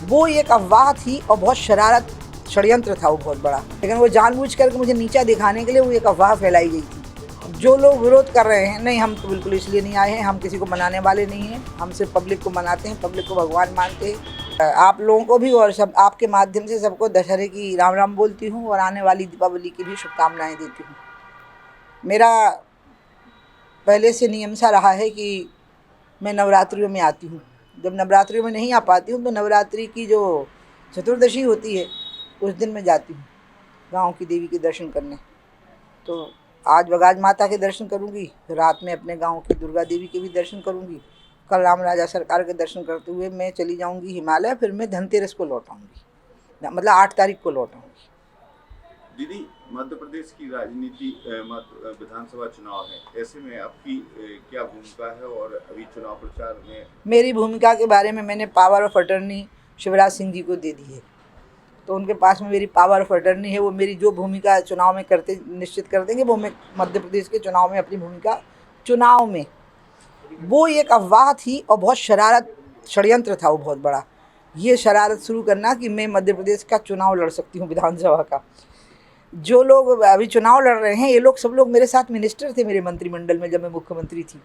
वो एक अफवाह थी और बहुत शरारत षड्यंत्र था वो बहुत बड़ा, लेकिन वो जानबूझ करके मुझे नीचा दिखाने के लिए वो एक अफवाह फैलाई गई थी। जो लोग विरोध कर रहे हैं, नहीं हम तो बिल्कुल इसलिए नहीं आए हैं, हम किसी को मनाने वाले नहीं हैं, हम सिर्फ पब्लिक को मनाते हैं, पब्लिक को भगवान मानते हैं। आप लोगों को भी और सब आपके माध्यम से सबको दशहरे की राम राम बोलती हूँ और आने वाली दीपावली की भी शुभकामनाएँ देती हूँ। मेरा पहले से नियम सा रहा है कि मैं नवरात्रियों में आती हूँ। जब नवरात्रियों में नहीं आ पाती हूँ तो नवरात्रि की जो चतुर्दशी होती है उस दिन मैं जाती हूँ गांव की देवी के दर्शन करने। तो आज बगाज माता के दर्शन करूँगी, रात में अपने गांव की दुर्गा देवी के भी दर्शन करूँगी। कल राम राजा सरकार के दर्शन करते हुए मैं चली जाऊँगी हिमालय, फिर मैं धनतेरस को लौट आऊँगी, मतलब 8 तारीख को लौट आऊँगी। दीदी, मध्य प्रदेश की राजनीति विधानसभा चुनाव है, ऐसे में आपकी क्या भूमिका है और अभी चुनाव प्रचार में? मेरी भूमिका के बारे में मैंने power of attorney Shivraj Singh ji को दे दी है, तो उनके पास में मेरी पावर ऑफ अटर्नी है। वो मेरी जो भूमिका चुनाव में करते निश्चित कर देंगे, वो मैं मध्य प्रदेश के चुनाव में अपनी भूमिका चुनाव में। वो एक अफवाह थी और बहुत शरारत षड्यंत्र था वो बहुत बड़ा, ये शरारत शुरू करना कि मैं मध्य प्रदेश का चुनाव लड़ सकती हूँ विधानसभा का। जो लोग अभी चुनाव लड़ रहे हैं ये लोग सब लोग मेरे साथ मिनिस्टर थे मेरे मंत्रिमंडल में जब मैं मुख्यमंत्री थी,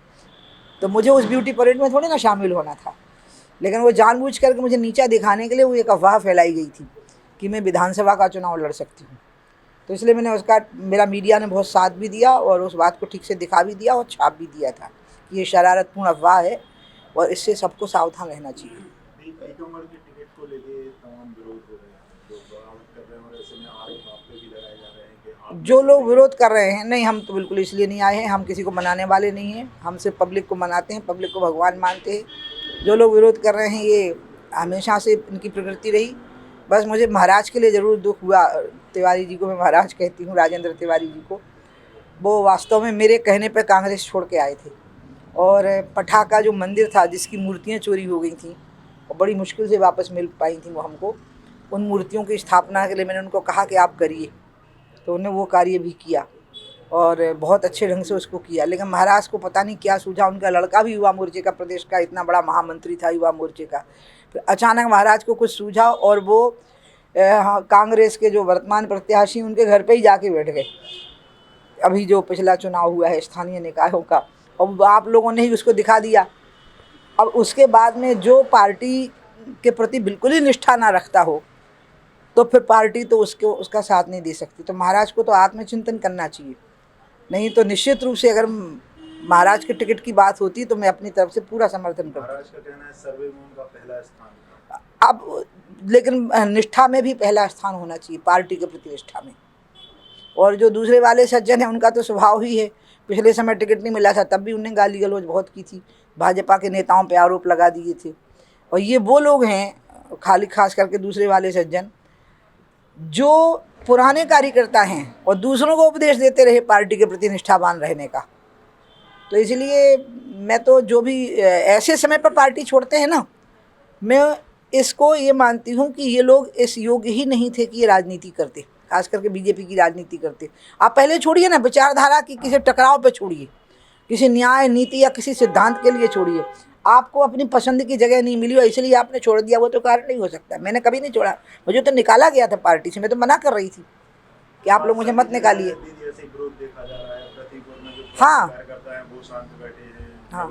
तो मुझे उस ब्यूटी परेड में थोड़ी ना शामिल होना था, लेकिन वो जानबूझ करके मुझे नीचा दिखाने के लिए वो एक अफवाह फैलाई गई थी कि मैं विधानसभा का चुनाव लड़ सकती हूँ। तो इसलिए मैंने उसका, मेरा मीडिया ने बहुत साथ भी दिया और उस बात को ठीक से दिखा भी दिया और छाप भी दिया था कि ये शरारतपूर्ण अफवाह है और इससे सबको सावधान रहना चाहिए। जो लोग विरोध कर रहे हैं, नहीं हम तो बिल्कुल इसलिए नहीं आए हैं, हम किसी को मनाने वाले नहीं हैं, हम सिर्फ पब्लिक को मनाते हैं, पब्लिक को भगवान मानते हैं। जो लोग विरोध कर रहे हैं ये हमेशा से इनकी प्रकृति रही। बस मुझे महाराज के लिए ज़रूर दुख हुआ, तिवारी जी को मैं महाराज कहती हूँ, राजेंद्र तिवारी जी को। वो वास्तव में मेरे कहने पर कांग्रेस छोड़ के आए थे और पटाखा जो मंदिर था जिसकी मूर्तियाँ चोरी हो गई थी और बड़ी मुश्किल से वापस मिल पाई थी वो हमको, उन मूर्तियों की स्थापना के लिए मैंने उनको कहा कि आप करिए, तो उन्होंने वो कार्य भी किया और बहुत अच्छे ढंग से उसको किया। लेकिन महाराज को पता नहीं क्या सूझा, उनका लड़का भी युवा मोर्चे का प्रदेश का इतना बड़ा महामंत्री था युवा मोर्चे का, फिर अचानक महाराज को कुछ सूझा और वो कांग्रेस के जो वर्तमान प्रत्याशी उनके घर पे ही जाके बैठ गए। अभी जो पिछला चुनाव हुआ है स्थानीय निकायों का, और आप लोगों ने ही उसको दिखा दिया। अब उसके बाद में जो पार्टी के प्रति बिल्कुल ही निष्ठा ना रखता हो तो फिर पार्टी तो उसका साथ नहीं दे सकती। तो महाराज को तो आत्मचिंतन करना चाहिए, नहीं तो निश्चित रूप से अगर महाराज के टिकट की बात होती तो मैं अपनी तरफ से पूरा समर्थन करता। महाराज का कहना है सर्वे में उनका पहला स्थान था। अब लेकिन निष्ठा में भी पहला स्थान होना चाहिए, पार्टी के प्रति निष्ठा में। और जो दूसरे वाले सज्जन हैं उनका तो स्वभाव ही है, पिछले समय टिकट नहीं मिला था तब भी उन्हें गाली गलौज बहुत की थी, भाजपा के नेताओं पर आरोप लगा दिए थे। और ये वो लोग हैं खास करके दूसरे वाले सज्जन जो पुराने कार्यकर्ता हैं और दूसरों को उपदेश देते रहे पार्टी के प्रति निष्ठावान रहने का। तो इसलिए मैं तो जो भी ऐसे समय पर पार्टी छोड़ते हैं ना, मैं इसको ये मानती हूँ कि ये लोग इस योग्य ही नहीं थे कि ये राजनीति करते, खास करके बीजेपी की राजनीति करते। आप पहले छोड़िए ना, विचारधारा की किसी टकराव पे छोड़िए, किसी न्याय नीति या किसी सिद्धांत के लिए छोड़िए। आपको अपनी पसंद की जगह नहीं मिली और इसलिए आपने छोड़ दिया, वो तो कारण नहीं हो सकता। मैंने कभी नहीं छोड़ा, मुझे तो निकाला गया था पार्टी से, मैं तो मना कर रही थी कि आप लोग मुझे मत निकालिए। हाँ हाँ,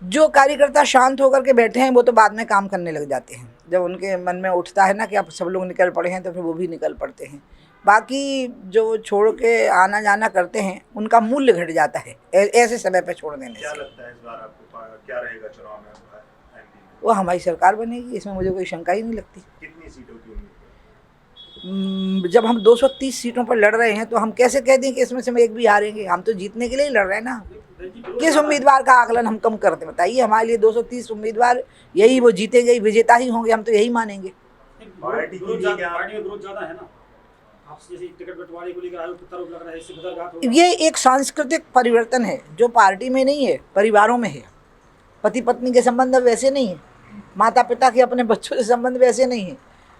जो कार्यकर्ता शांत होकर के बैठे हैं वो तो बाद में काम करने लग जाते हैं, जब उनके मन में उठता है ना कि अब सब लोग निकल पड़े हैं तो फिर वो भी निकल पड़ते हैं। बाकी जो छोड़ के आना जाना करते हैं उनका मूल्य घट जाता है ऐसे समय पे छोड़ देने से। क्या लगता है इस बार आपको क्या रहेगा चुनाव में? वो हमारी सरकार बनेगी, इसमें मुझे कोई शंका ही नहीं लगती। कितनी सीटों की उम्मीद? जब हम 230 सीटों पर लड़ रहे हैं तो हम कैसे कह दें कि इसमें से हम एक भी हारेंगे? हम तो जीतने के लिए ही लड़ रहे हैं ना। किस उम्मीदवार का आकलन हम कम करते बताइए? हमारे लिए 230 उम्मीदवार, यही वो जीतेंगे, विजेता ही होंगे, हम तो यही मानेंगे। पार्टी में ग्रोथ ज्यादा है ना, आपसे जैसे टिकट बंटवारे को लेकर आरोप लग रहा है, इससे बदरगाह होगा। ये एक सांस्कृतिक परिवर्तन है जो पार्टी में नहीं है, परिवारों में है। पति पत्नी के संबंध वैसे नहीं है, माता पिता के अपने बच्चों से संबंध वैसे नहीं है,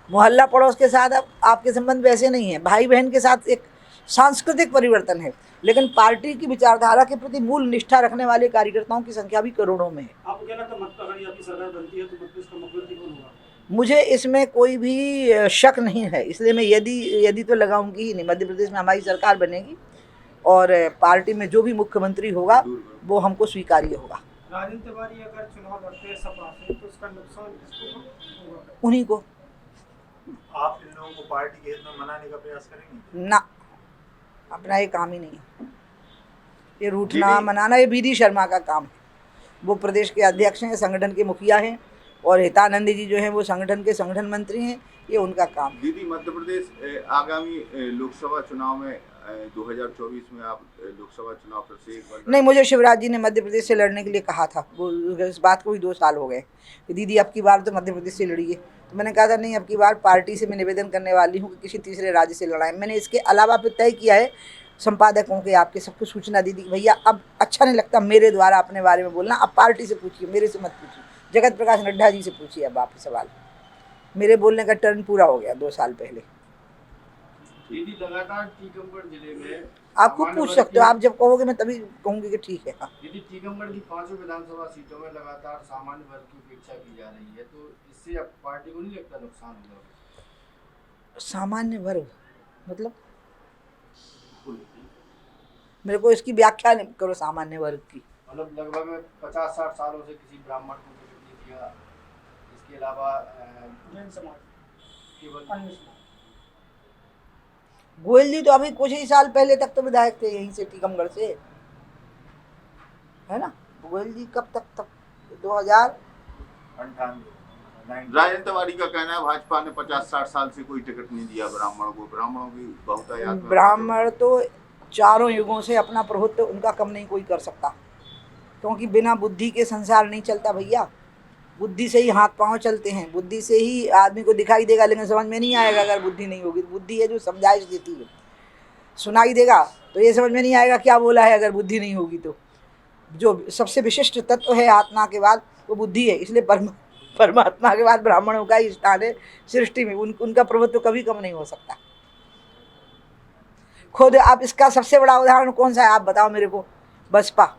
मोहल्ला पड़ोस के साथ अब आपके संबंध वैसे नहीं है, भाई बहन के साथ एक सांस्कृतिक परिवर्तन है, लेकिन पार्टी की विचारधारा के प्रति मूल निष्ठा रखने वाले कार्यकर्ताओं की संख्या भी करोड़ों में है। आपको क्या लगता है अगर आपकी सरकार बनती है तो मध्य प्रदेश का मुख्यमंत्री कौन होगा? मुझे इसमें कोई भी शक नहीं है, इसलिए मैं यदि तो लगाऊंगी ही नहीं। मध्य प्रदेश में हमारी सरकार बनेगी और पार्टी में जो भी मुख्यमंत्री होगा वो हमको स्वीकार्य होगा। राजेंद्र तिवारी अगर चुनाव लड़ते हैं सपा से तो उसका नुकसान किसको होगा? उन्हीं को। आप इन लोगों को पार्टी के हित में मनाने का प्रयास करेंगे? ना, अपना ये काम ही नहीं है। ये रूठना मनाना ये बीडी शर्मा का काम है। वो प्रदेश के अध्यक्ष हैं, संगठन के मुखिया हैं, और हितानंद जी जो हैं वो संगठन के संगठन मंत्री हैं। ये उनका काम है। दीदी, मध्य प्रदेश आगामी लोकसभा चुनाव में 2024 में आप लोकसभा चुनाव फिर से एक बार नहीं, मुझे शिवराज जी ने मध्य प्रदेश से लड़ने के लिए कहा था। वो इस बात को भी 2 साल हो गए कि दीदी अब की बार तो मध्य प्रदेश से लड़िए। तो मैंने कहा था नहीं, अब की बार पार्टी से मैं निवेदन करने वाली हूँ कि किसी तीसरे राज्य से लड़ाएं। मैंने इसके अलावा फिर तय किया है संपादकों के आपके सबको सूचना दी थी कि भैया अब अच्छा नहीं लगता मेरे द्वारा अपने बारे में बोलना, अब पार्टी से पूछिए, मेरे से मत पूछिए। जगत प्रकाश नड्डा जी से पूछिए अब आप सवाल। मेरे बोलने का टर्न पूरा हो गया 2 साल पहले। दीदी, लगातार टीकमगढ़ जिले में आप खुद पूछ सकते हो, आप जब कहोगे मैं तभी कहूँगी कि ठीक है। हाँ, दीदी, टीकमगढ़ की 5 विधानसभा सीटों में लगातार सामान्य वर्ग की उपेक्षा की जा रही है, तो इससे अब पार्टी को नहीं लगता नुकसान होगा? सामान्य वर्ग मतलब मेरे को इसकी व्याख्या करो सामान्य वर्ग की। मतलब लगभग 50-60 सालों से किसी ब्राह्मण को टिकट नहीं दिया, इसके अलावा जैन समाज, केवल अन्य समाज। गोयल जी तो अभी कुछ ही साल पहले तक तो विधायक थे यहीं से, टीकमगढ़ से, है ना। गोयल जी कब तक 98 राजेंद्र तिवारी का कहना है भाजपा ने 50-60 साल से कोई टिकट नहीं दिया ब्राह्मणों को। ब्राह्मणों की बहुतायत में ब्राह्मण तो चारों युगों से अपना प्रभुत्व उनका कम नहीं कोई कर सकता, क्योंकि बिना बुद्धि के संसार नहीं चलता भैया। बुद्धि से ही हाथ पांव चलते हैं, बुद्धि से ही आदमी को दिखाई देगा, लेकिन समझ में नहीं आएगा अगर बुद्धि नहीं होगी। बुद्धि है जो समझाइश देती है। सुनाई देगा तो ये समझ में नहीं आएगा क्या बोला है अगर बुद्धि नहीं होगी तो। जो सबसे विशिष्ट तत्व है आत्मा के बाद वो बुद्धि है, इसलिए परमात्मा के बाद ब्राह्मणों का ही स्थान है सृष्टि में। उनका प्रभुत्व कभी कम नहीं हो सकता। खुद आप इसका सबसे बड़ा उदाहरण कौन सा है आप बताओ मेरे को। बसपा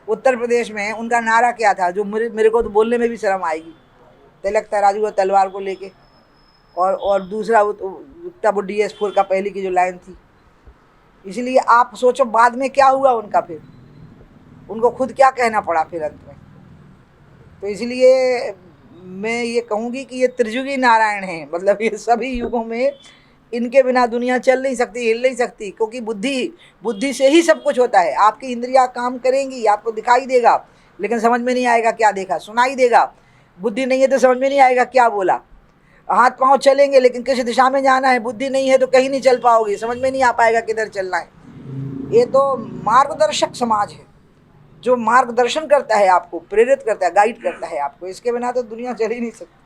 उत्तर प्रदेश में उनका नारा क्या था, जो मेरे को तो बोलने में भी शर्म आएगी। तिलक तराजू और तलवार को लेके, और दूसरा तब DS4 का पहले की जो लाइन थी। इसलिए आप सोचो बाद में क्या हुआ उनका, फिर उनको खुद क्या कहना पड़ा फिर अंत में। तो इसलिए मैं ये कहूँगी कि ये त्रिजुगी नारायण हैं, मतलब ये सभी युगों में इनके बिना दुनिया चल नहीं सकती, हिल नहीं सकती, क्योंकि बुद्धि से ही सब कुछ होता है। आपकी इंद्रियां काम करेंगी, आपको दिखाई देगा, लेकिन समझ में नहीं आएगा क्या देखा। सुनाई देगा, बुद्धि नहीं है तो समझ में नहीं आएगा क्या बोला। हाथ पांव चलेंगे, लेकिन किस दिशा में जाना है, बुद्धि नहीं है तो कहीं नहीं चल पाओगे, समझ में नहीं आ पाएगा किधर चलना है। ये तो मार्गदर्शक समाज है जो मार्गदर्शन करता है, आपको प्रेरित करता है, गाइड करता है आपको। इसके बिना तो दुनिया चल ही नहीं सकती।